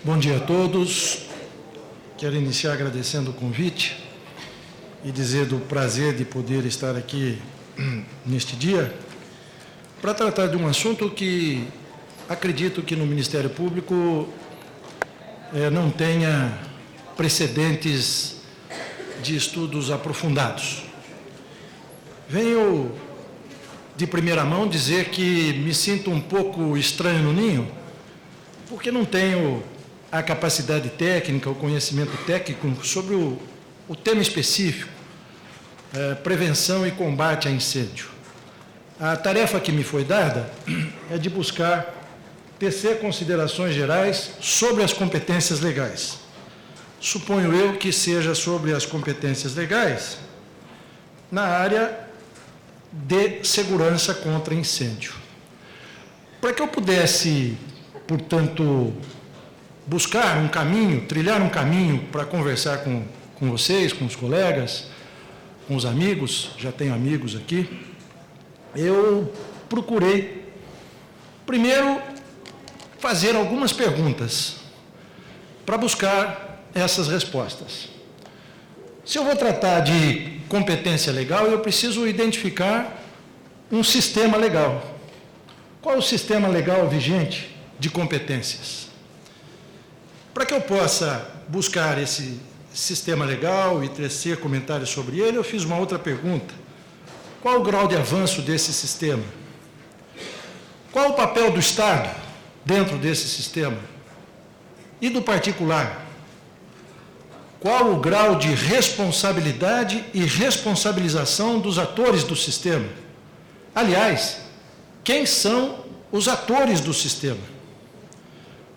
Bom dia a todos. Quero iniciar agradecendo o convite e dizer do prazer de poder estar aqui neste dia para tratar de um assunto que acredito que no Ministério Público não tenha precedentes de estudos aprofundados. Venho de primeira mão dizer que me sinto um pouco estranho no ninho, porque não tenho a capacidade técnica, o conhecimento técnico sobre o tema específico, prevenção e combate a incêndio. A tarefa que me foi dada é de buscar tecer considerações gerais sobre as competências legais. Suponho eu que seja sobre as competências legais na área de segurança contra incêndio. Para que eu pudesse, portanto, buscar um caminho, trilhar um caminho para conversar com vocês, com os colegas, com os amigos, já tenho amigos aqui, eu procurei, primeiro, fazer algumas perguntas para buscar essas respostas. Se eu vou tratar de competência legal, eu preciso identificar um sistema legal. Qual é o sistema legal vigente de competências? Para que eu possa buscar esse sistema legal e tecer comentários sobre ele, eu fiz uma outra pergunta. Qual o grau de avanço desse sistema? Qual o papel do Estado dentro desse sistema? E do particular? Qual o grau de responsabilidade e responsabilização dos atores do sistema? Aliás, quem são os atores do sistema?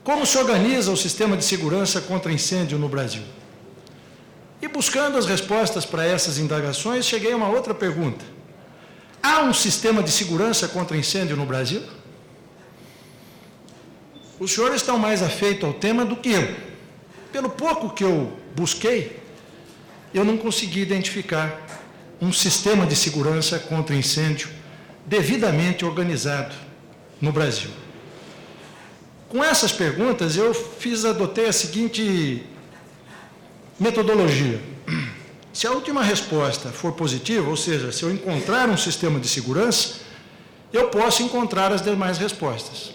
Como se organiza o sistema de segurança contra incêndio no Brasil? E buscando as respostas para essas indagações, cheguei a uma outra pergunta. Há um sistema de segurança contra incêndio no Brasil? Os senhores estão mais afeitos ao tema do que eu. Pelo pouco que eu busquei, eu não consegui identificar um sistema de segurança contra incêndio devidamente organizado no Brasil. Com essas perguntas, eu adotei a seguinte metodologia. Se a última resposta for positiva, ou seja, se eu encontrar um sistema de segurança, eu posso encontrar as demais respostas.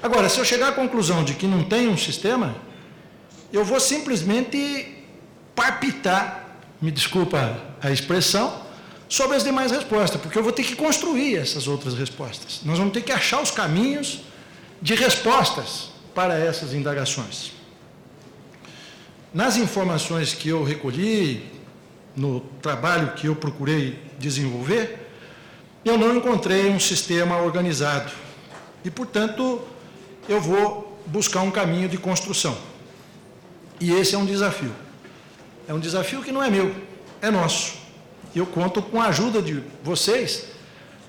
Agora, se eu chegar à conclusão de que não tem um sistema, eu vou simplesmente palpitar, me desculpa a expressão, sobre as demais respostas, porque eu vou ter que construir essas outras respostas. Nós vamos ter que achar os caminhos de respostas para essas indagações. Nas informações que eu recolhi, no trabalho que eu procurei desenvolver, eu não encontrei um sistema organizado e, portanto, eu vou buscar um caminho de construção. E esse é um desafio. É um desafio que não é meu, é nosso. Eu conto com a ajuda de vocês,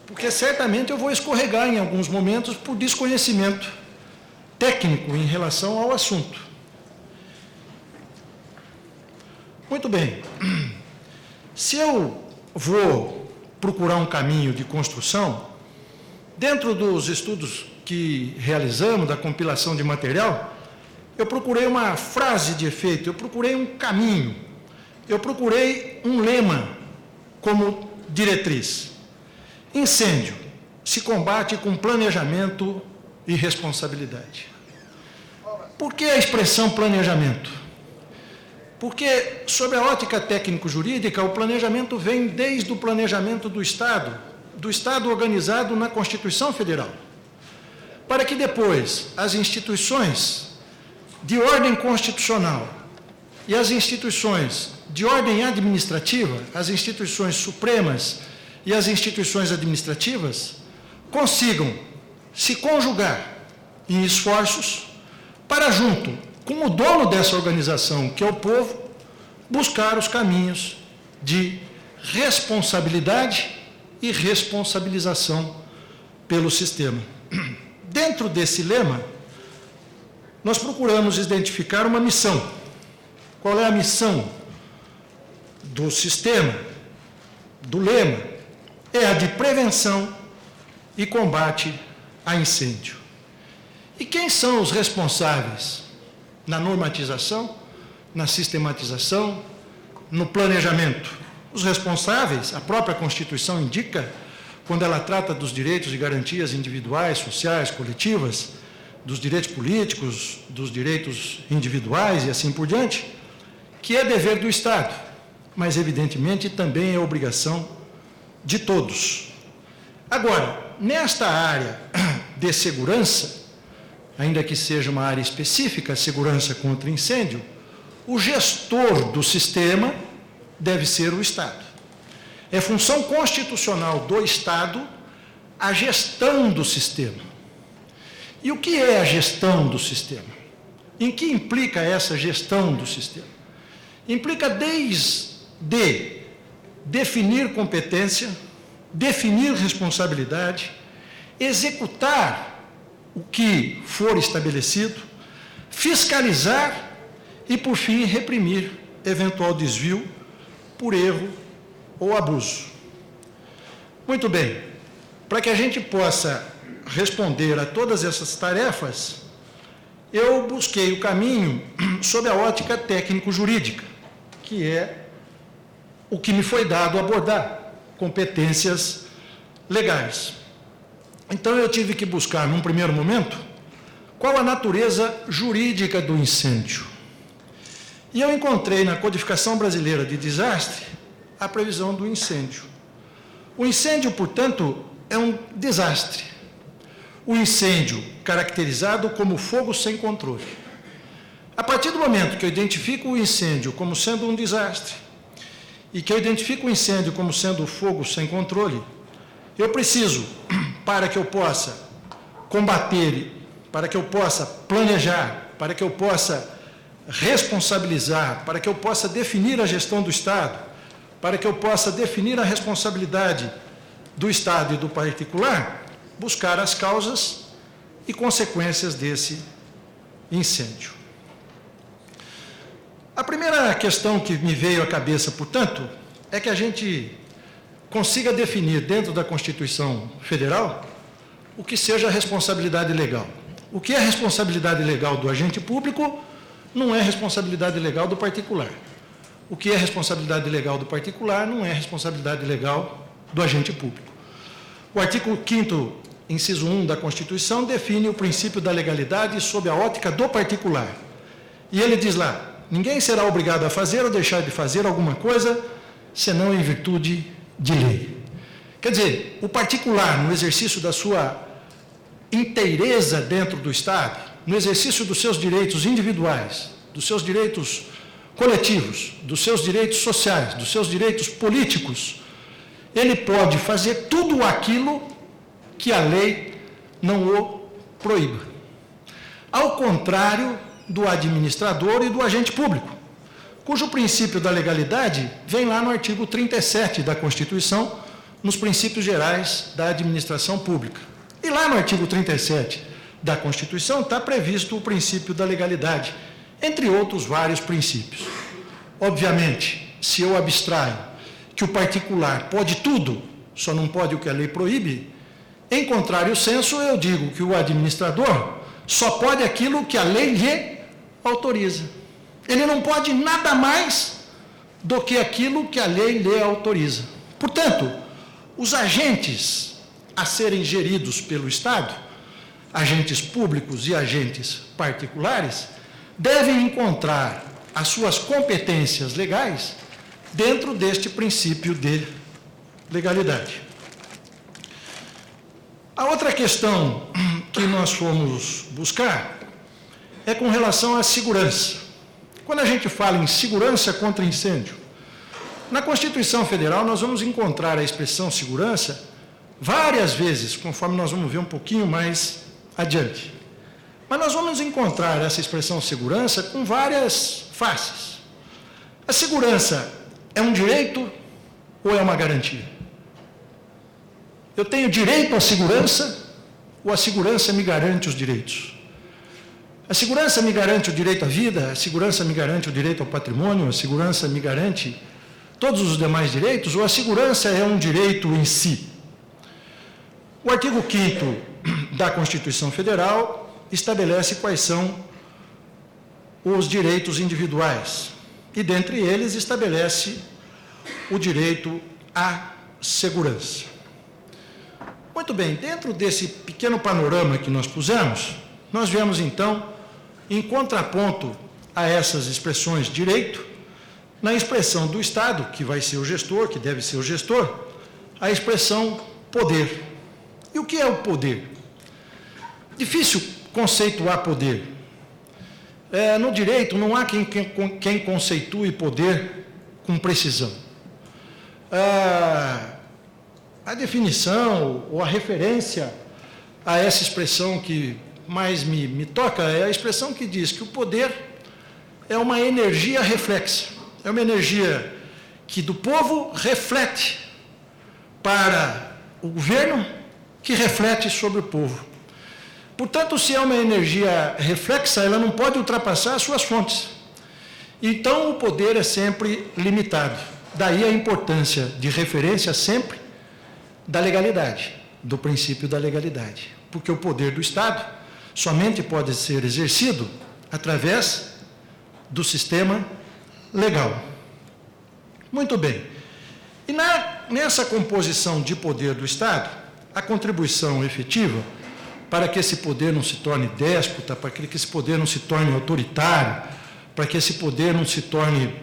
porque certamente eu vou escorregar em alguns momentos por desconhecimento técnico em relação ao assunto. Muito bem. Se eu vou procurar um caminho de construção, dentro dos estudos que realizamos, da compilação de material, eu procurei uma frase de efeito, eu procurei um caminho, eu procurei um lema como diretriz. Incêndio se combate com planejamento e responsabilidade. Por que a expressão planejamento? Porque, sob a ótica técnico-jurídica, o planejamento vem desde o planejamento do Estado organizado na Constituição Federal, para que depois as instituições de ordem constitucional e as instituições de ordem administrativa, as instituições supremas e as instituições administrativas, consigam se conjugar em esforços para, junto com o dono dessa organização, que é o povo, buscar os caminhos de responsabilidade e responsabilização pelo sistema. Dentro desse lema, nós procuramos identificar uma missão. Qual é a missão do sistema, do lema? É a de prevenção e combate a incêndio. E quem são os responsáveis na normatização, na sistematização, no planejamento. Os responsáveis, a própria Constituição indica, quando ela trata dos direitos e garantias individuais, sociais, coletivas, dos direitos políticos, dos direitos individuais e assim por diante, que é dever do Estado, mas, evidentemente, também é obrigação de todos. Agora, nesta área de segurança, ainda que seja uma área específica, segurança contra incêndio, o gestor do sistema deve ser o Estado. É função constitucional do Estado a gestão do sistema. E o que é a gestão do sistema? Em que implica essa gestão do sistema? Implica desde definir competência, definir responsabilidade, executar o que for estabelecido, fiscalizar e, por fim, reprimir eventual desvio por erro ou abuso. Muito bem, para que a gente possa responder a todas essas tarefas, eu busquei o caminho sob a ótica técnico-jurídica, que é o que me foi dado abordar, competências legais. Então, eu tive que buscar, num primeiro momento, qual a natureza jurídica do incêndio. E eu encontrei na Codificação Brasileira de Desastre a previsão do incêndio. O incêndio, portanto, é um desastre. O incêndio caracterizado como fogo sem controle. A partir do momento que eu identifico o incêndio como sendo um desastre e que eu identifico o incêndio como sendo fogo sem controle, eu preciso, para que eu possa combater, para que eu possa planejar, para que eu possa responsabilizar, para que eu possa definir a gestão do Estado, para que eu possa definir a responsabilidade do Estado e do particular, buscar as causas e consequências desse incêndio. A primeira questão que me veio à cabeça, portanto, é que a gente consiga definir dentro da Constituição Federal o que seja a responsabilidade legal. O que é responsabilidade legal do agente público não é responsabilidade legal do particular. O que é responsabilidade legal do particular não é responsabilidade legal do agente público. O artigo 5º, inciso 1 da Constituição, define o princípio da legalidade sob a ótica do particular. E ele diz lá: ninguém será obrigado a fazer ou deixar de fazer alguma coisa, senão em virtude de lei. Quer dizer, o particular, no exercício da sua inteireza dentro do Estado, no exercício dos seus direitos individuais, dos seus direitos coletivos, dos seus direitos sociais, dos seus direitos políticos, ele pode fazer tudo aquilo que a lei não o proíba. Ao contrário do administrador e do agente público, cujo princípio da legalidade vem lá no artigo 37 da Constituição, nos princípios gerais da administração pública. E lá no artigo 37 da Constituição está previsto o princípio da legalidade, entre outros vários princípios. Obviamente, se eu abstraio que o particular pode tudo, só não pode o que a lei proíbe, em contrário senso, eu digo que o administrador só pode aquilo que a lei lhe autoriza. Ele não pode nada mais do que aquilo que a lei lhe autoriza. Portanto, os agentes a serem geridos pelo Estado, agentes públicos e agentes particulares, devem encontrar as suas competências legais dentro deste princípio de legalidade. A outra questão que nós fomos buscar é com relação à segurança. Quando a gente fala em segurança contra incêndio, na Constituição Federal nós vamos encontrar a expressão segurança várias vezes, conforme nós vamos ver um pouquinho mais adiante. Mas nós vamos encontrar essa expressão segurança com várias faces. A segurança é um direito ou é uma garantia? Eu tenho direito à segurança ou a segurança me garante os direitos? A segurança me garante o direito à vida, a segurança me garante o direito ao patrimônio, a segurança me garante todos os demais direitos, ou a segurança é um direito em si? O artigo 5º da Constituição Federal estabelece quais são os direitos individuais e, dentre eles, estabelece o direito à segurança. Muito bem, dentro desse pequeno panorama que nós pusemos, nós vemos, então, em contraponto a essas expressões direito, na expressão do Estado, que vai ser o gestor, que deve ser o gestor, a expressão poder. E o que é o poder? Difícil conceituar poder. No direito, não há quem conceitue poder com precisão. A definição ou a referência a essa expressão que mais me toca é a expressão que diz que o poder é uma energia reflexa, é uma energia que do povo reflete para o governo, que reflete sobre o povo. Portanto, se é uma energia reflexa, ela não pode ultrapassar as suas fontes. Então, o poder é sempre limitado. Daí a importância de referência sempre da legalidade, do princípio da legalidade. Porque o poder do Estado somente pode ser exercido através do sistema legal. Muito bem. E nessa composição de poder do Estado, a contribuição efetiva para que esse poder não se torne déspota, para que esse poder não se torne autoritário, para que esse poder não se torne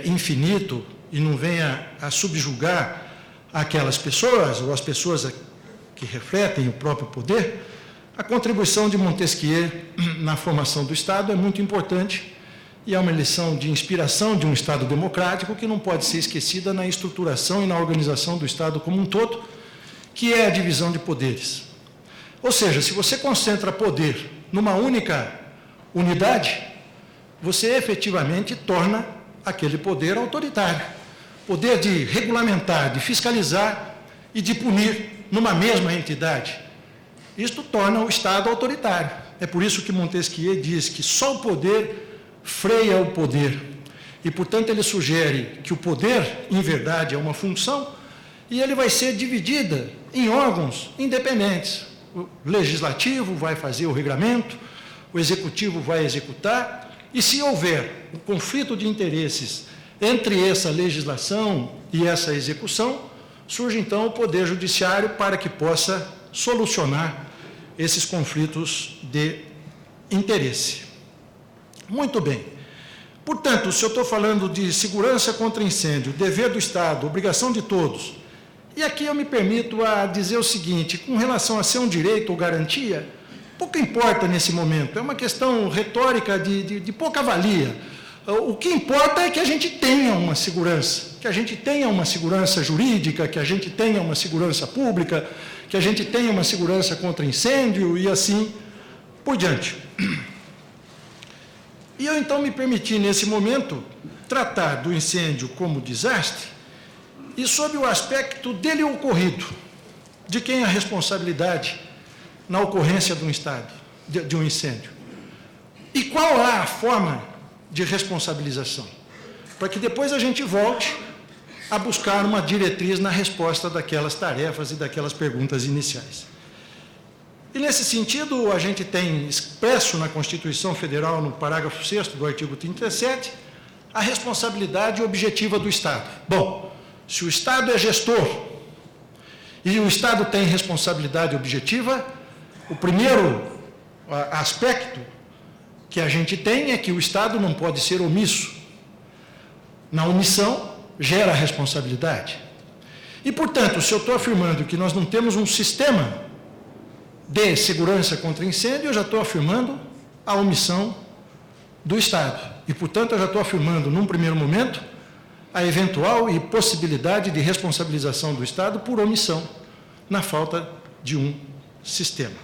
infinito e não venha a subjugar aquelas pessoas, ou as pessoas que refletem o próprio poder, a contribuição de Montesquieu na formação do Estado é muito importante e é uma lição de inspiração de um Estado democrático que não pode ser esquecida na estruturação e na organização do Estado como um todo, que é a divisão de poderes. Ou seja, se você concentra poder numa única unidade, você efetivamente torna aquele poder autoritário. Poder de regulamentar, de fiscalizar e de punir numa mesma entidade. Isto torna o Estado autoritário. É por isso que Montesquieu diz que só o poder freia o poder. E, portanto, ele sugere que o poder, em verdade, é uma função e ele vai ser dividida em órgãos independentes. O legislativo vai fazer o regramento, o executivo vai executar, e se houver um conflito de interesses entre essa legislação e essa execução, surge então o Poder Judiciário para que possa solucionar esses conflitos de interesse. Muito bem. Portanto, se eu estou falando de segurança contra incêndio, dever do Estado, obrigação de todos, e aqui eu me permito a dizer o seguinte, com relação a ser um direito ou garantia, pouco importa nesse momento, é uma questão retórica de pouca valia. O que importa é que a gente tenha uma segurança, que a gente tenha uma segurança jurídica, que a gente tenha uma segurança pública, que a gente tenha uma segurança contra incêndio e assim por diante. E eu então me permiti, nesse momento, tratar do incêndio como desastre e sob o aspecto dele ocorrido, de quem é a responsabilidade na ocorrência de um estado, de um incêndio. E qual é a forma de responsabilização? Para que depois a gente volte a buscar uma diretriz na resposta daquelas tarefas e daquelas perguntas iniciais. E, nesse sentido, a gente tem expresso na Constituição Federal, no parágrafo 6º do artigo 37, a responsabilidade objetiva do Estado. Bom, se o Estado é gestor e o Estado tem responsabilidade objetiva, o primeiro aspecto que a gente tem é que o Estado não pode ser omisso. Na omissão, gera responsabilidade. E, portanto, se eu estou afirmando que nós não temos um sistema de segurança contra incêndio, eu já estou afirmando a omissão do Estado. E, portanto, eu já estou afirmando, num primeiro momento, a eventual e possibilidade de responsabilização do Estado por omissão, na falta de um sistema.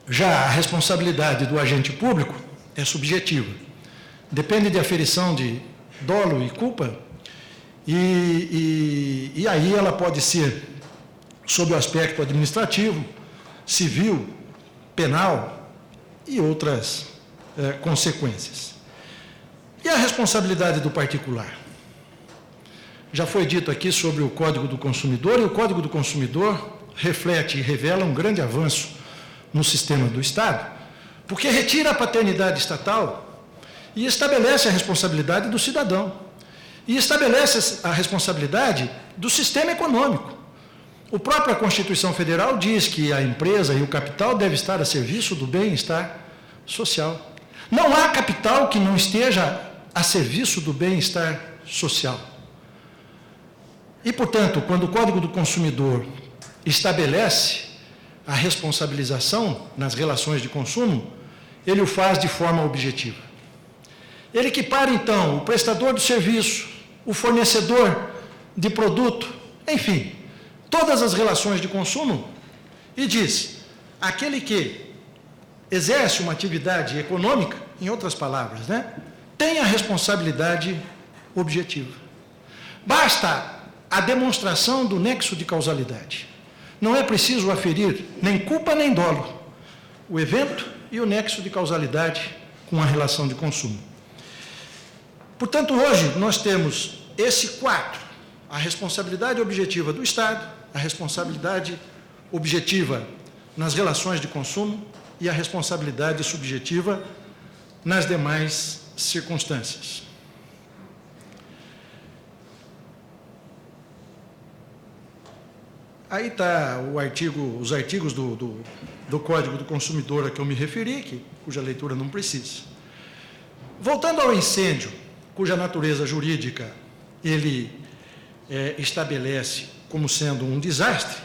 Já a responsabilidade do agente público é subjetiva. Depende de aferição de dolo e culpa, e aí ela pode ser sob o aspecto administrativo, civil, penal e outras consequências. E a responsabilidade do particular? Já foi dito aqui sobre o Código do Consumidor, e o Código do Consumidor reflete e revela um grande avanço no sistema do Estado, porque retira a paternidade estatal e estabelece a responsabilidade do cidadão, e estabelece a responsabilidade do sistema econômico. A própria Constituição Federal diz que a empresa e o capital devem estar a serviço do bem-estar social. Não há capital que não esteja a serviço do bem-estar social. E, portanto, quando o Código do Consumidor estabelece a responsabilização nas relações de consumo, ele o faz de forma objetiva. Ele equipara, então, o prestador do serviço, o fornecedor de produto, enfim, todas as relações de consumo, e diz, aquele que exerce uma atividade econômica, em outras palavras, né, tem a responsabilidade objetiva. Basta a demonstração do nexo de causalidade. Não é preciso aferir nem culpa nem dolo. O evento e o nexo de causalidade com a relação de consumo. Portanto, hoje nós temos esse quadro, a responsabilidade objetiva do Estado, a responsabilidade objetiva nas relações de consumo e a responsabilidade subjetiva nas demais circunstâncias. Aí está os artigos do Código do Consumidor a que eu me referi, cuja leitura não precisa. Voltando ao incêndio, cuja natureza jurídica ele estabelece como sendo um desastre,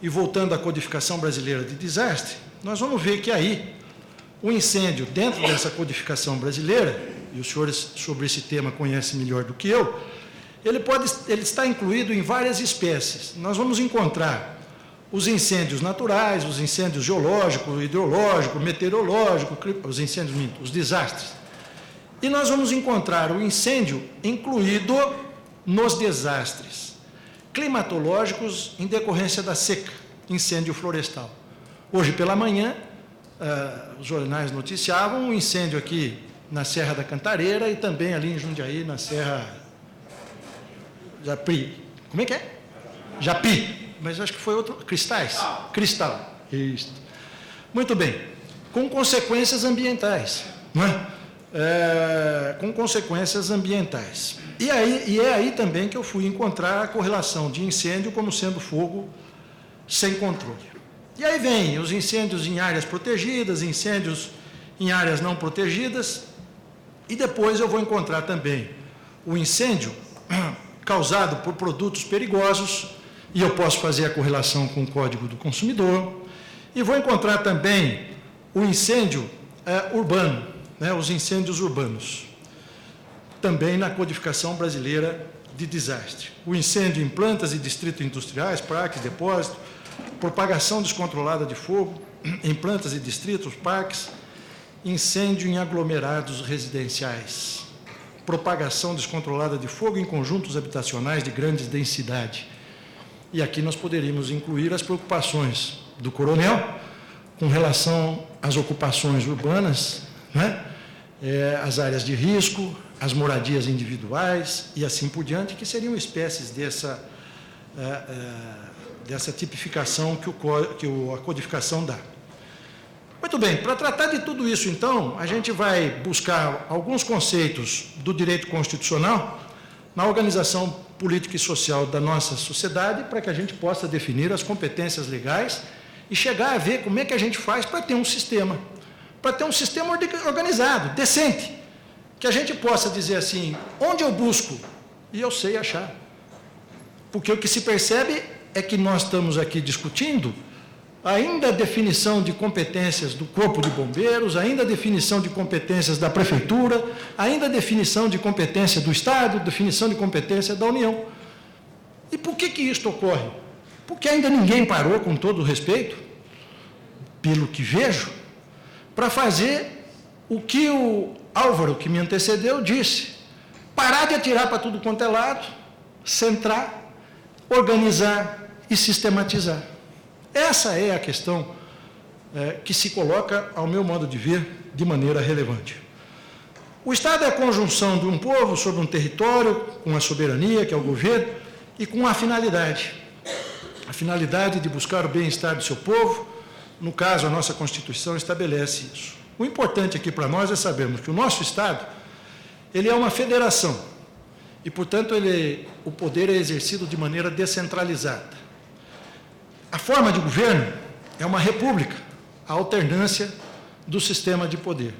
e voltando à codificação brasileira de desastre, nós vamos ver que aí o incêndio, dentro dessa codificação brasileira, e os senhores sobre esse tema conhecem melhor do que eu, ele está incluído em várias espécies. Nós vamos encontrar os incêndios naturais, os incêndios geológicos, hidrológicos, meteorológicos, os desastres. E nós vamos encontrar o incêndio incluído nos desastres climatológicos em decorrência da seca, incêndio florestal. Hoje pela manhã, os jornais noticiavam um incêndio aqui na Serra da Cantareira e também ali em Jundiaí, na Serra Japi. Como é que é? Japi. Mas acho que foi outro. Cristais? Cristal. Isso. Muito bem. Com consequências ambientais, não é? Com consequências ambientais. E é aí também que eu fui encontrar a correlação de incêndio como sendo fogo sem controle. E aí vem os incêndios em áreas protegidas, incêndios em áreas não protegidas, e depois eu vou encontrar também o incêndio causado por produtos perigosos, e eu posso fazer a correlação com o Código do Consumidor, e vou encontrar também o incêndio urbano, né, os incêndios urbanos, também na codificação brasileira de desastre. O incêndio em plantas e distritos industriais, parques, depósitos, propagação descontrolada de fogo em plantas e distritos, parques, incêndio em aglomerados residenciais, propagação descontrolada de fogo em conjuntos habitacionais de grande densidade. E aqui nós poderíamos incluir as preocupações do coronel com relação às ocupações urbanas, né? As áreas de risco, as moradias individuais e assim por diante, que seriam espécies dessa tipificação que a codificação dá. Muito bem, para tratar de tudo isso, então, a gente vai buscar alguns conceitos do direito constitucional na organização política e social da nossa sociedade, para que a gente possa definir as competências legais e chegar a ver como é que a gente faz para ter um sistema organizado, decente, que a gente possa dizer assim, onde eu busco, e eu sei achar. Porque o que se percebe é que nós estamos aqui discutindo ainda a definição de competências do Corpo de Bombeiros, ainda a definição de competências da Prefeitura, ainda a definição de competência do Estado, definição de competência da União. E por que isto ocorre? Porque ainda ninguém parou, com todo o respeito, pelo que vejo, para fazer o que o Álvaro, que me antecedeu, disse. Parar de atirar para tudo quanto é lado, centrar, organizar e sistematizar. Essa é a questão que se coloca, ao meu modo de ver, de maneira relevante. O Estado é a conjunção de um povo sobre um território, com a soberania, que é o governo, e com a finalidade de buscar o bem-estar do seu povo, No caso, a nossa Constituição estabelece isso. O importante aqui para nós é sabermos que o nosso Estado, ele é uma federação, e, portanto, o poder é exercido de maneira descentralizada. A forma de governo é uma república, a alternância do sistema de poder.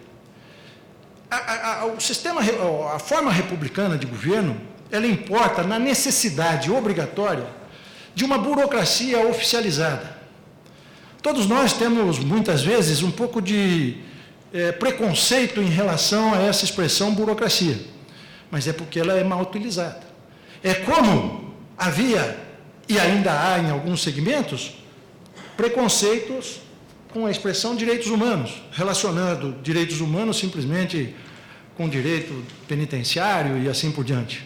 A forma republicana de governo, ela importa na necessidade obrigatória de uma burocracia oficializada. Todos nós temos, muitas vezes, um pouco de preconceito em relação a essa expressão burocracia, mas é porque ela é mal utilizada. É como havia, e ainda há em alguns segmentos, preconceitos com a expressão direitos humanos, relacionando direitos humanos simplesmente com direito penitenciário e assim por diante.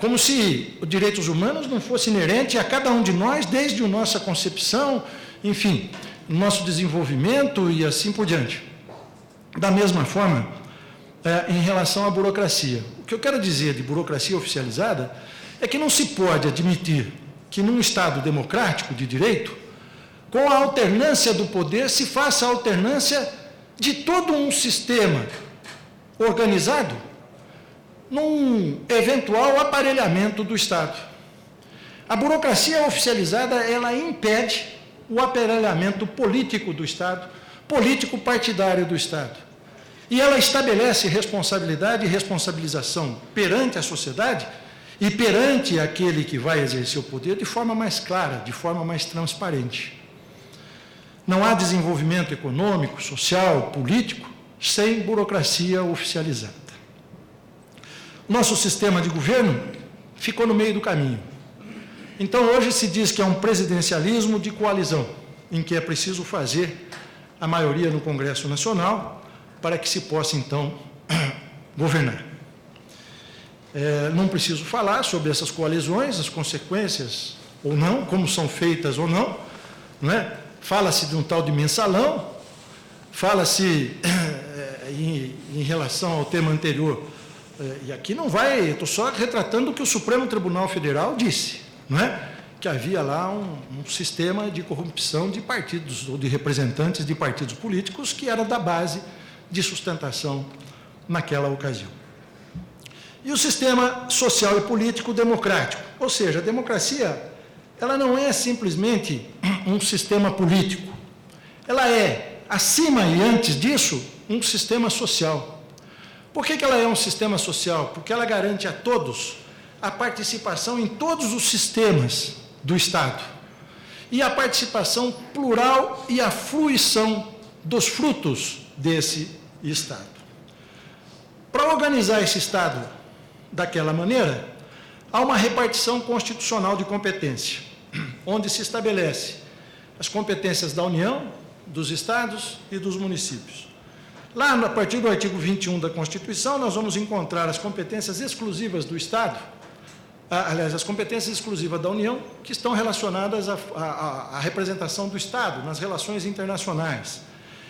Como se os direitos humanos não fossem inerentes a cada um de nós, desde a nossa concepção, enfim, nosso desenvolvimento e assim por diante. Da mesma forma, em relação à burocracia. O que eu quero dizer de burocracia oficializada é que não se pode admitir que num Estado democrático de direito, com a alternância do poder, se faça a alternância de todo um sistema organizado num eventual aparelhamento do Estado. A burocracia oficializada, ela impede o aparelhamento político do Estado, político-partidário do Estado. E ela estabelece responsabilidade e responsabilização perante a sociedade e perante aquele que vai exercer o poder de forma mais clara, de forma mais transparente. Não há desenvolvimento econômico, social, político, sem burocracia oficializada. Nosso sistema de governo ficou no meio do caminho. Então, hoje se diz que é um presidencialismo de coalizão, em que é preciso fazer a maioria no Congresso Nacional para que se possa, então, governar. Não preciso falar sobre essas coalizões, as consequências ou não, como são feitas ou não, não é? Fala-se de um tal de mensalão, fala-se em relação ao tema anterior, e aqui não vai, estou só retratando o que o Supremo Tribunal Federal disse, não é? Que havia lá um sistema de corrupção de partidos, ou de representantes de partidos políticos, que era da base de sustentação naquela ocasião. E o sistema social e político democrático, ou seja, a democracia, ela não é simplesmente um sistema político, ela é, acima e antes disso, um sistema social. Por que ela é um sistema social? Porque ela garante a todos a participação em todos os sistemas do Estado e a participação plural e a fruição dos frutos desse Estado. Para organizar esse Estado daquela maneira, há uma repartição constitucional de competência, onde se estabelece as competências da União, dos Estados e dos municípios. Lá, a partir do artigo 21 da Constituição, nós vamos encontrar as competências exclusivas do Estado, aliás, as competências exclusivas da União, que estão relacionadas à representação do Estado nas relações internacionais.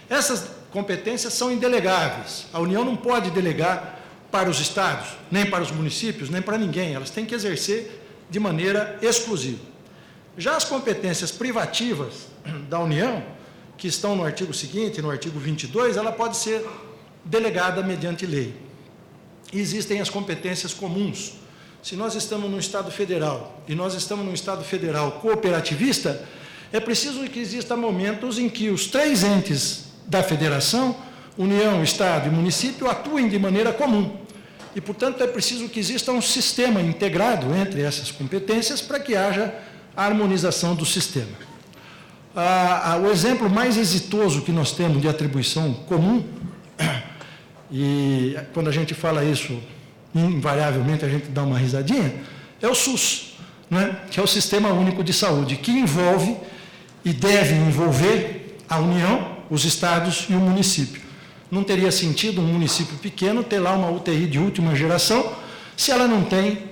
Essas competências são indelegáveis. A União não pode delegar para os Estados, nem para os municípios, nem para ninguém. Elas têm que exercer de maneira exclusiva. Já as competências privativas da União, que estão no artigo seguinte, no artigo 22, ela pode ser delegada mediante lei. E existem as competências comuns. Se nós estamos num Estado federal e nós estamos num Estado federal cooperativista, é preciso que existam momentos em que os três entes da federação, União, Estado e município, atuem de maneira comum. E, portanto, é preciso que exista um sistema integrado entre essas competências para que haja a harmonização do sistema. O exemplo mais exitoso que nós temos de atribuição comum, e quando a gente fala isso, invariavelmente a gente dá uma risadinha, é o SUS, né? Que é o Sistema Único de Saúde, que envolve e deve envolver a União, os Estados e o município. Não teria sentido um município pequeno ter lá uma UTI de última geração, se ela não tem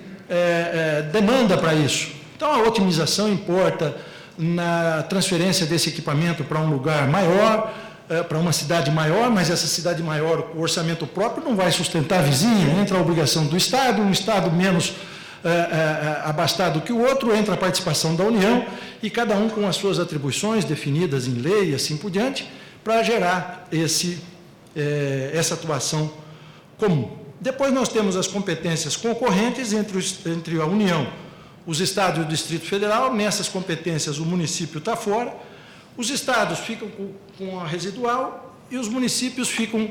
demanda para isso. Então, a otimização importa na transferência desse equipamento para um lugar maior, para uma cidade maior, mas essa cidade maior, o orçamento próprio não vai sustentar a vizinha, entra a obrigação do Estado, um Estado menos abastado que o outro, entra a participação da União, e cada um com as suas atribuições definidas em lei e assim por diante, para gerar essa atuação comum. Depois nós temos as competências concorrentes entre a União, os estados e o Distrito Federal. Nessas competências o município está fora, os estados ficam com a residual e os municípios ficam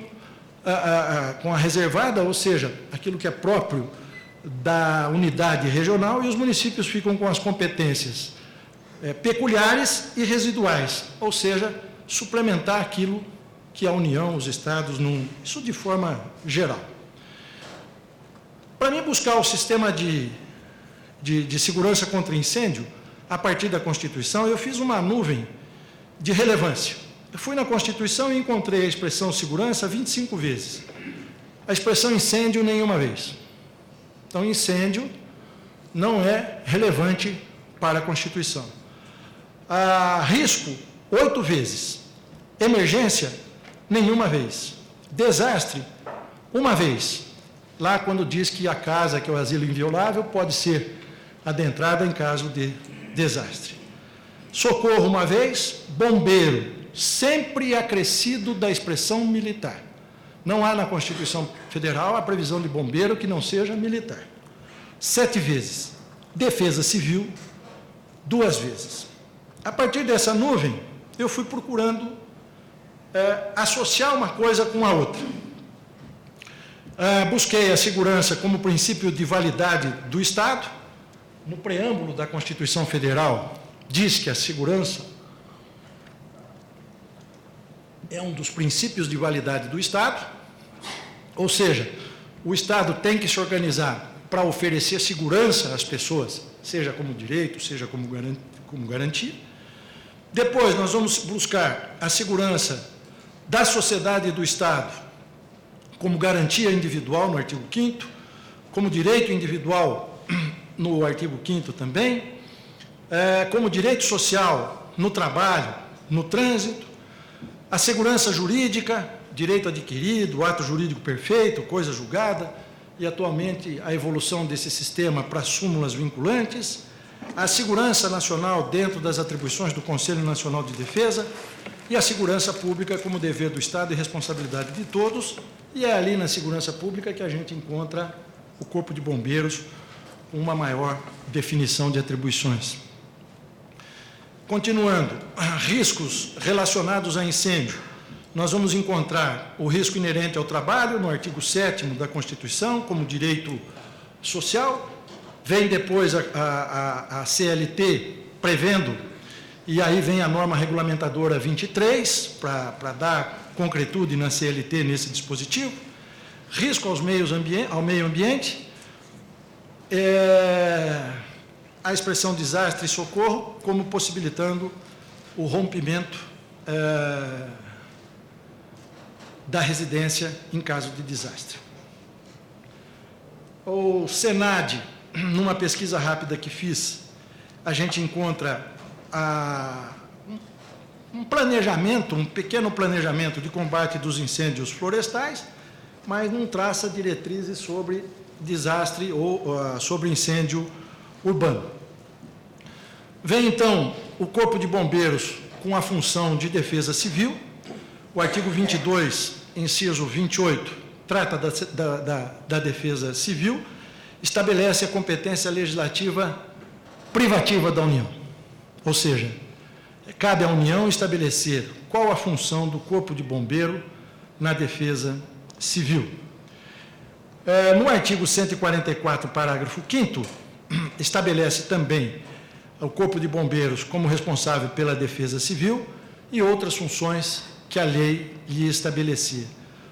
com a reservada, ou seja, aquilo que é próprio da unidade regional, e os municípios ficam com as competências peculiares e residuais, ou seja, suplementar aquilo que a União, os estados, não... Isso de forma geral. Para mim, buscar o sistema de segurança contra incêndio, a partir da Constituição, eu fiz uma nuvem de relevância. Eu fui na Constituição e encontrei a expressão segurança 25 vezes. A expressão incêndio, nenhuma vez. Então, incêndio não é relevante para a Constituição. Risco, 8 vezes. Emergência, nenhuma vez. Desastre, uma vez. Lá, quando diz que a casa, que é o asilo inviolável, pode ser adentrada em caso de desastre. Socorro, uma vez. Bombeiro, sempre acrescido da expressão militar. Não há na Constituição Federal a previsão de bombeiro que não seja militar. 7 vezes. Defesa Civil, 2 vezes. A partir dessa nuvem, eu fui procurando associar uma coisa com a outra. Busquei a segurança como princípio de validade do Estado. No preâmbulo da Constituição Federal, diz que a segurança é um dos princípios de validade do Estado, ou seja, o Estado tem que se organizar para oferecer segurança às pessoas, seja como direito, seja como garantia. Depois, nós vamos buscar a segurança da sociedade e do Estado como garantia individual, no artigo 5º, como direito individual, no artigo 5º também, como direito social no trabalho, no trânsito, a segurança jurídica, direito adquirido, ato jurídico perfeito, coisa julgada, e atualmente a evolução desse sistema para súmulas vinculantes, a segurança nacional dentro das atribuições do Conselho Nacional de Defesa e a segurança pública como dever do Estado e responsabilidade de todos, e é ali na segurança pública que a gente encontra o Corpo de Bombeiros com uma maior definição de atribuições. Continuando, riscos relacionados a incêndio. Nós vamos encontrar o risco inerente ao trabalho, no artigo 7º da Constituição, como direito social. Vem depois a CLT prevendo, e aí vem a norma regulamentadora 23, para dar concretude na CLT nesse dispositivo. Risco ao meio ambiente. A expressão desastre e socorro como possibilitando o rompimento da residência em caso de desastre. O SENAD, numa pesquisa rápida que fiz, a gente encontra um planejamento, um pequeno planejamento de combate dos incêndios florestais, mas não traça diretrizes sobre desastre ou sobre incêndio urbano. Vem, então, o Corpo de Bombeiros com a função de defesa civil. O artigo 22, inciso 28, trata da defesa civil, estabelece a competência legislativa privativa da União. Ou seja, cabe à União estabelecer qual a função do Corpo de Bombeiro na defesa civil. No artigo 144, parágrafo 5º, estabelece também o Corpo de Bombeiros como responsável pela defesa civil e outras funções que a lei lhe estabelecia.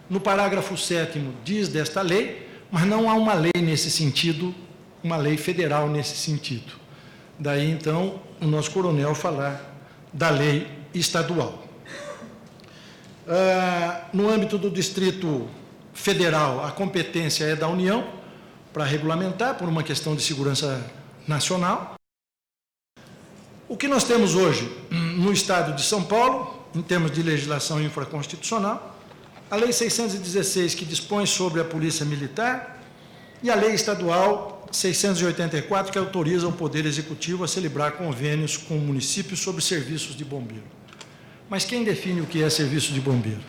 No parágrafo 7º diz desta lei, mas não há uma lei nesse sentido, uma lei federal nesse sentido. Daí, então, o nosso coronel falar da lei estadual. No âmbito do Distrito Federal, a competência é da União para regulamentar, por uma questão de segurança nacional. O que nós temos hoje no Estado de São Paulo, em termos de legislação infraconstitucional, a Lei 616, que dispõe sobre a Polícia Militar, e a Lei Estadual 684, que autoriza o Poder Executivo a celebrar convênios com municípios sobre serviços de bombeiro. Mas quem define o que é serviço de bombeiro?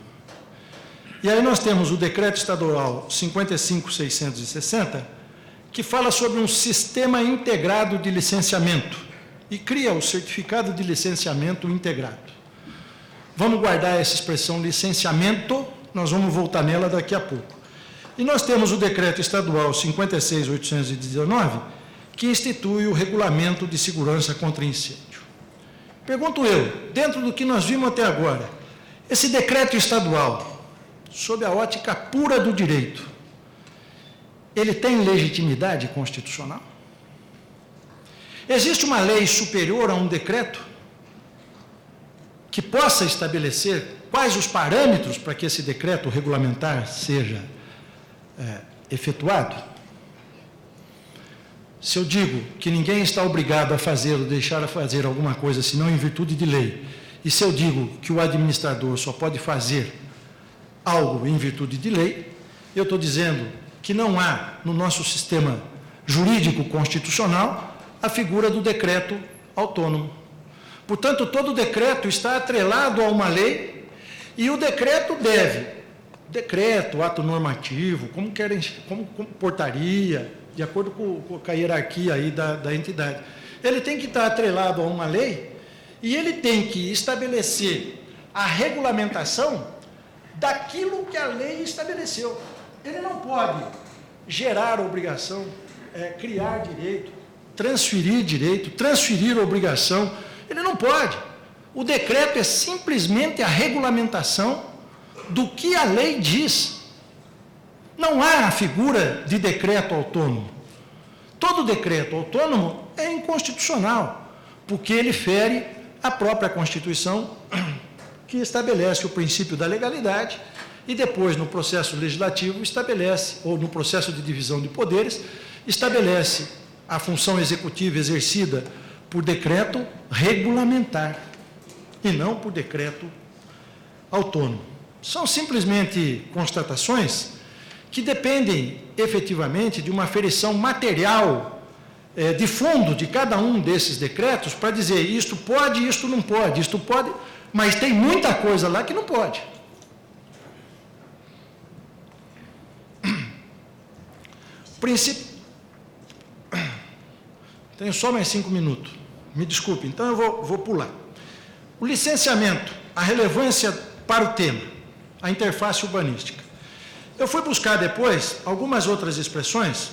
E aí nós temos o Decreto Estadual 55.660, que fala sobre um sistema integrado de licenciamento e cria o certificado de licenciamento integrado. Vamos guardar essa expressão licenciamento, nós vamos voltar nela daqui a pouco. E nós temos o Decreto Estadual 56.819, que institui o Regulamento de Segurança contra Incêndio. Pergunto eu, dentro do que nós vimos até agora, esse decreto estadual, sob a ótica pura do direito, ele tem legitimidade constitucional? Existe uma lei superior a um decreto que possa estabelecer quais os parâmetros para que esse decreto regulamentar seja efetuado? Se eu digo que ninguém está obrigado a fazer ou deixar a fazer alguma coisa senão em virtude de lei, e se eu digo que o administrador só pode fazer algo em virtude de lei, eu estou dizendo que não há no nosso sistema jurídico constitucional a figura do decreto autônomo. Portanto, todo decreto está atrelado a uma lei e o decreto decreto, ato normativo, como portaria, de acordo com a hierarquia aí da entidade. Ele tem que estar atrelado a uma lei e ele tem que estabelecer a regulamentação daquilo que a lei estabeleceu. Ele não pode gerar obrigação, criar direito, transferir obrigação. Ele não pode. O decreto é simplesmente a regulamentação do que a lei diz. Não há a figura de decreto autônomo. Todo decreto autônomo é inconstitucional, porque ele fere a própria Constituição, que estabelece o princípio da legalidade, e depois, no processo legislativo, estabelece, ou no processo de divisão de poderes, estabelece a função executiva exercida por decreto regulamentar, e não por decreto autônomo. São simplesmente constatações que dependem, efetivamente, de uma aferição material de fundo de cada um desses decretos para dizer isto pode, isto não pode, isto pode, mas tem muita coisa lá que não pode. Princípio. Tenho só mais 5 minutos. Me desculpe, então eu vou pular. O licenciamento, a relevância para o tema, a interface urbanística. Eu fui buscar depois algumas outras expressões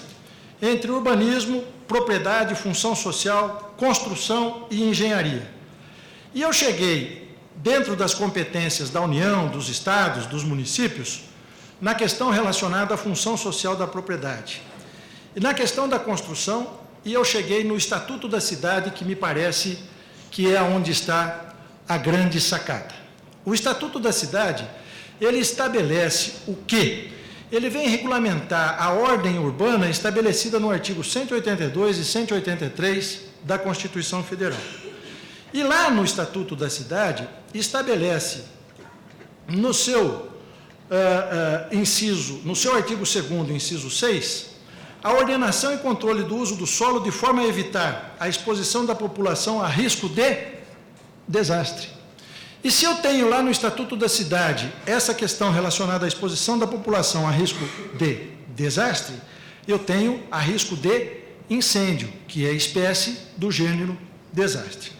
entre urbanismo, propriedade, função social, construção e engenharia. E eu cheguei, dentro das competências da União, dos estados, dos municípios, na questão relacionada à função social da propriedade. E na questão da construção, e eu cheguei no Estatuto da Cidade, que me parece que é onde está a grande sacada. O Estatuto da Cidade, ele estabelece o quê? Ele vem regulamentar a ordem urbana estabelecida no artigo 182 e 183 da Constituição Federal. E lá no Estatuto da Cidade, estabelece no seu no seu artigo 2º, inciso 6, a ordenação e controle do uso do solo de forma a evitar a exposição da população a risco de desastre. E se eu tenho lá no Estatuto da Cidade essa questão relacionada à exposição da população a risco de desastre, eu tenho a risco de incêndio, que é espécie do gênero desastre.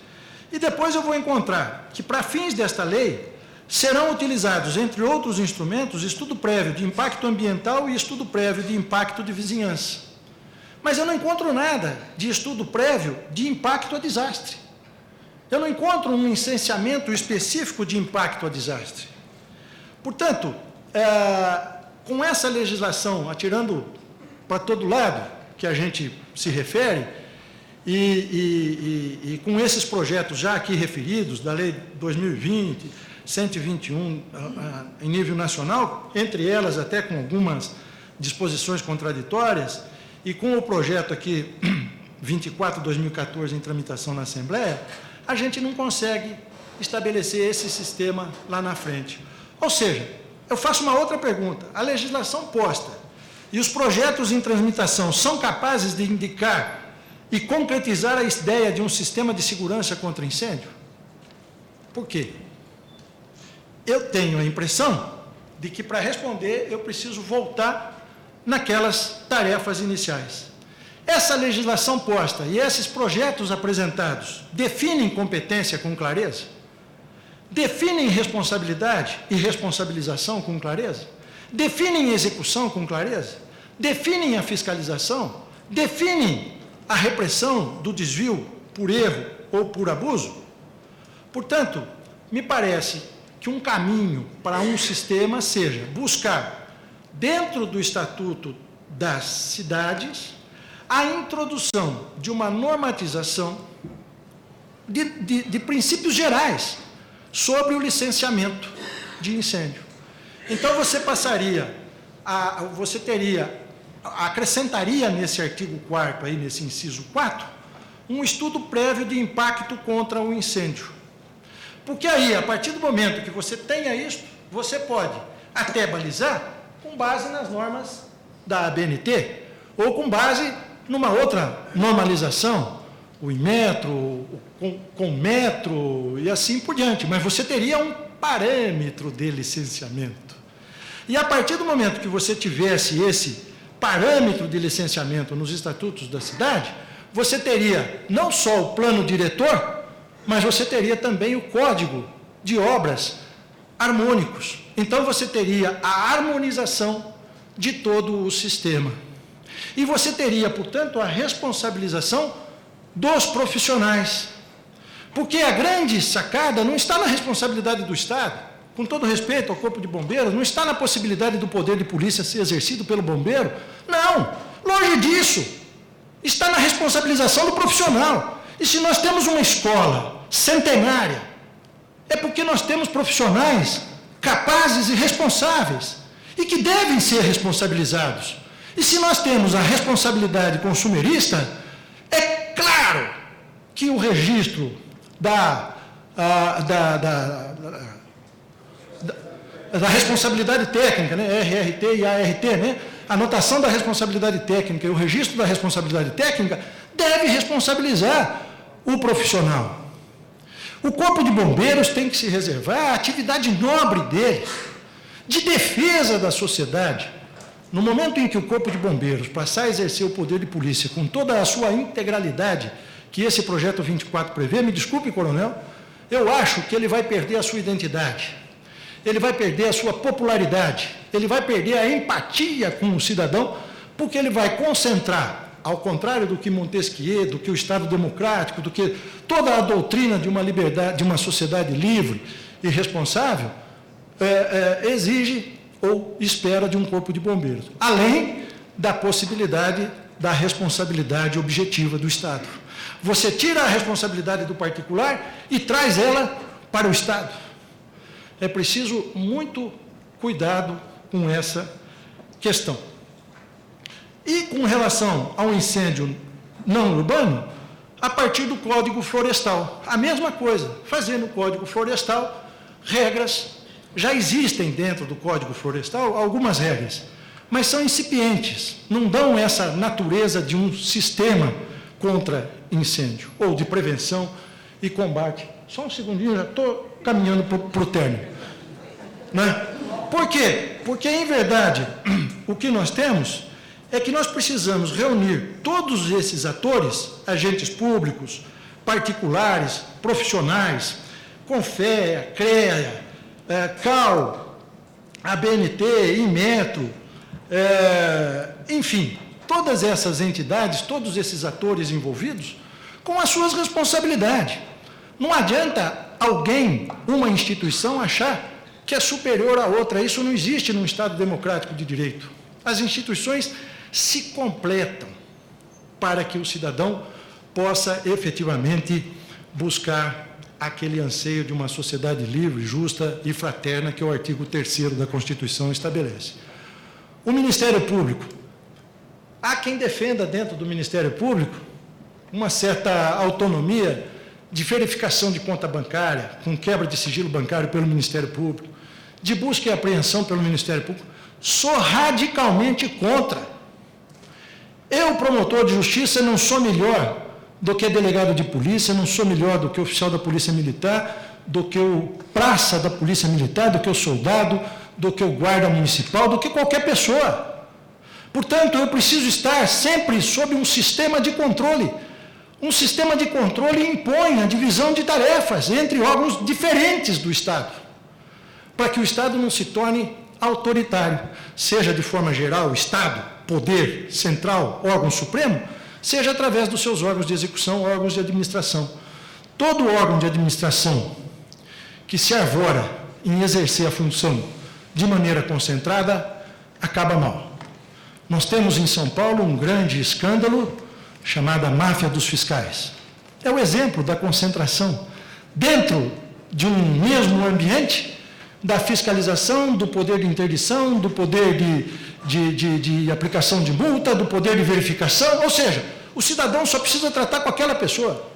E depois eu vou encontrar que, para fins desta lei, serão utilizados, entre outros instrumentos, estudo prévio de impacto ambiental e estudo prévio de impacto de vizinhança. Mas eu não encontro nada de estudo prévio de impacto a desastre. Eu não encontro um licenciamento específico de impacto a desastre. Portanto, com essa legislação atirando para todo lado, que a gente se refere, e com esses projetos já aqui referidos, da Lei 2020, 121 em nível nacional, entre elas até com algumas disposições contraditórias, e com o projeto aqui 24/2014 em tramitação na Assembleia, a gente não consegue estabelecer esse sistema lá na frente. Ou seja, eu faço uma outra pergunta. A legislação posta e os projetos em tramitação são capazes de indicar e concretizar a ideia de um sistema de segurança contra incêndio? Por quê? Eu tenho a impressão de que, para responder, eu preciso voltar naquelas tarefas iniciais. Essa legislação posta e esses projetos apresentados definem competência com clareza? Definem responsabilidade e responsabilização com clareza? Definem execução com clareza? Definem a fiscalização? Definem a repressão do desvio por erro ou por abuso? Portanto, me parece que um caminho para um sistema seja buscar, dentro do Estatuto das Cidades, a introdução de uma normatização de princípios gerais sobre o licenciamento de incêndio. Então, acrescentaria nesse artigo 4º, aí, nesse inciso 4, um estudo prévio de impacto contra o incêndio. Porque aí, a partir do momento que você tenha isso, você pode até balizar com base nas normas da ABNT, ou com base numa outra normalização, o Inmetro, o Conmetro e assim por diante, mas você teria um parâmetro de licenciamento. E a partir do momento que você tivesse esse parâmetro de licenciamento nos estatutos da cidade, você teria não só o plano diretor, mas você teria também o código de obras harmônicos. Então, você teria a harmonização de todo o sistema. E você teria, portanto, a responsabilização dos profissionais. Porque a grande sacada não está na responsabilidade do Estado, com todo respeito ao Corpo de Bombeiros, não está na possibilidade do poder de polícia ser exercido pelo bombeiro. Não, longe disso. Está na responsabilização do profissional. E se nós temos uma escola centenária, é porque nós temos profissionais capazes e responsáveis, e que devem ser responsabilizados. E se nós temos a responsabilidade consumerista, é claro que o registro da responsabilidade técnica, né, RRT e ART, né, a anotação da responsabilidade técnica e o registro da responsabilidade técnica deve responsabilizar o profissional. O Corpo de Bombeiros tem que se reservar a atividade nobre dele, de defesa da sociedade. No momento em que o Corpo de Bombeiros passar a exercer o poder de polícia com toda a sua integralidade, que esse projeto 24 prevê, me desculpe, coronel, eu acho que ele vai perder a sua identidade, ele vai perder a sua popularidade, ele vai perder a empatia com o cidadão, porque ele vai concentrar, ao contrário do que Montesquieu, do que o Estado democrático, do que toda a doutrina de uma liberdade, de uma sociedade livre e responsável, exige ou espera de um corpo de bombeiros, além da possibilidade da responsabilidade objetiva do Estado. Você tira a responsabilidade do particular e traz ela para o Estado. É preciso muito cuidado com essa questão. E com relação ao incêndio não urbano, a partir do Código Florestal, a mesma coisa, fazer no Código Florestal regras. Já existem dentro do Código Florestal algumas regras, mas são incipientes, não dão essa natureza de um sistema contra incêndio, ou de prevenção e combate. Só um segundinho, já estou caminhando para o término. Né? Por quê? Porque, em verdade, o que nós temos é que nós precisamos reunir todos esses atores, agentes públicos, particulares, profissionais, CONFEA, CREA, CAL, ABNT, Inmetro, enfim, todas essas entidades, todos esses atores envolvidos, com as suas responsabilidades. Não adianta alguém, uma instituição, achar que é superior à outra. Isso não existe num Estado democrático de direito. As instituições se completam para que o cidadão possa efetivamente buscar aquele anseio de uma sociedade livre, justa e fraterna que o artigo 3º da Constituição estabelece. O Ministério Público. Há quem defenda dentro do Ministério Público uma certa autonomia de verificação de conta bancária, com quebra de sigilo bancário pelo Ministério Público, de busca e apreensão pelo Ministério Público. Sou radicalmente contra. Eu, promotor de justiça, não sou melhor do que delegado de polícia, não sou melhor do que oficial da Polícia Militar, do que o praça da Polícia Militar, do que o soldado, do que o guarda municipal, do que qualquer pessoa. Portanto, eu preciso estar sempre sob um sistema de controle. Um sistema de controle impõe a divisão de tarefas entre órgãos diferentes do Estado, para que o Estado não se torne autoritário, seja de forma geral, Estado, poder central, órgão supremo, seja através dos seus órgãos de execução, órgãos de administração. Todo órgão de administração que se arvora em exercer a função de maneira concentrada, acaba mal. Nós temos em São Paulo um grande escândalo chamado máfia dos fiscais. É o exemplo da concentração dentro de um mesmo ambiente da fiscalização, do poder de interdição, do poder de aplicação de multa, do poder de verificação, ou seja, o cidadão só precisa tratar com aquela pessoa.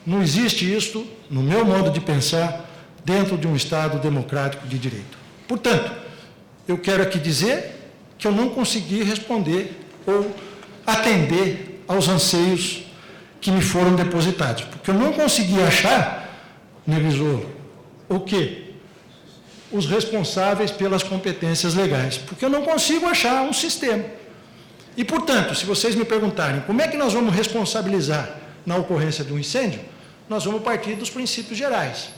Não existe isso, no meu modo de pensar, dentro de um Estado democrático de direito. Portanto, eu quero aqui dizer que eu não consegui responder ou atender aos anseios que me foram depositados, porque eu não consegui achar, Nevisolo, o quê? Os responsáveis pelas competências legais, porque eu não consigo achar um sistema. E, portanto, se vocês me perguntarem como é que nós vamos responsabilizar na ocorrência de um incêndio, nós vamos partir dos princípios gerais.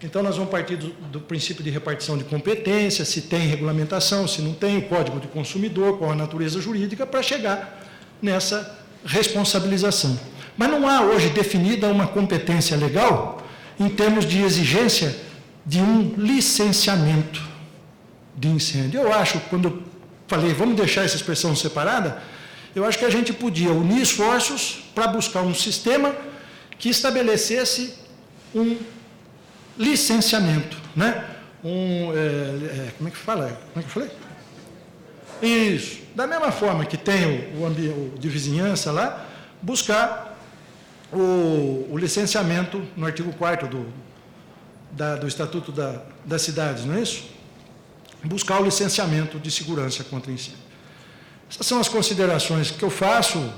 Então, nós vamos partir do princípio de repartição de competência, se tem regulamentação, se não tem, o Código do Consumidor, qual a natureza jurídica, para chegar nessa responsabilização. Mas não há hoje definida uma competência legal em termos de exigência de um licenciamento de incêndio. Eu acho, quando eu falei, vamos deixar essa expressão separada, eu acho que a gente podia unir esforços para buscar um sistema que estabelecesse um licenciamento, né? Como é que fala? Como é que eu falei? Isso. Da mesma forma que tem o de vizinhança lá, buscar o licenciamento no artigo 4º do Estatuto das Cidades, não é isso? Buscar o licenciamento de segurança contra incêndio. Essas são as considerações que eu faço,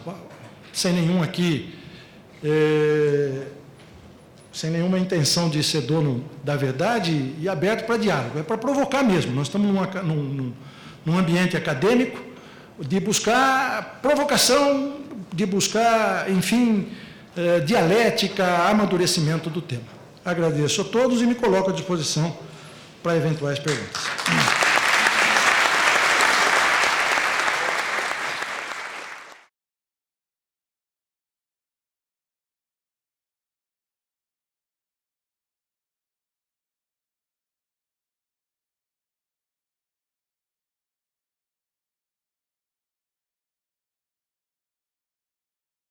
sem nenhum aqui, sem nenhuma intenção de ser dono da verdade e aberto para diálogo, é para provocar mesmo. Nós estamos num ambiente acadêmico de buscar provocação, de buscar, enfim, dialética, amadurecimento do tema. Agradeço a todos e me coloco à disposição para eventuais perguntas.